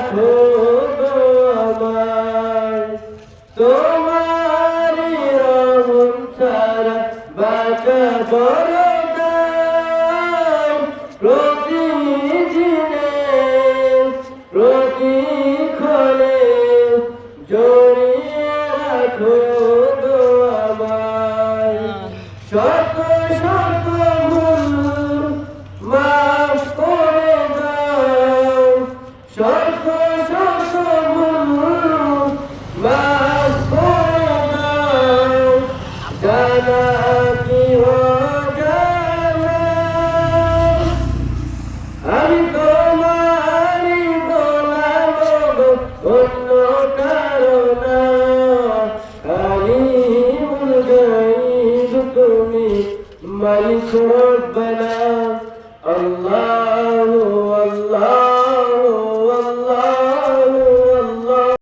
রাখো গো আমায়, তোমারি রহম ছাড়া বাঁচা বড় দায়। প্রতিদিনে প্রতিক্ষণে জড়িয়ে রাখো গো আমায়, শত শত ভুল মাফ করে দাও, শত শত ভুল মাফ করে দাও। জানা কি অজানা আমি তোমারই গোলাম গো, অন্য কারো না। আলিমুল গায়ব তুমি মালিক রব্বানা, আল্লাহু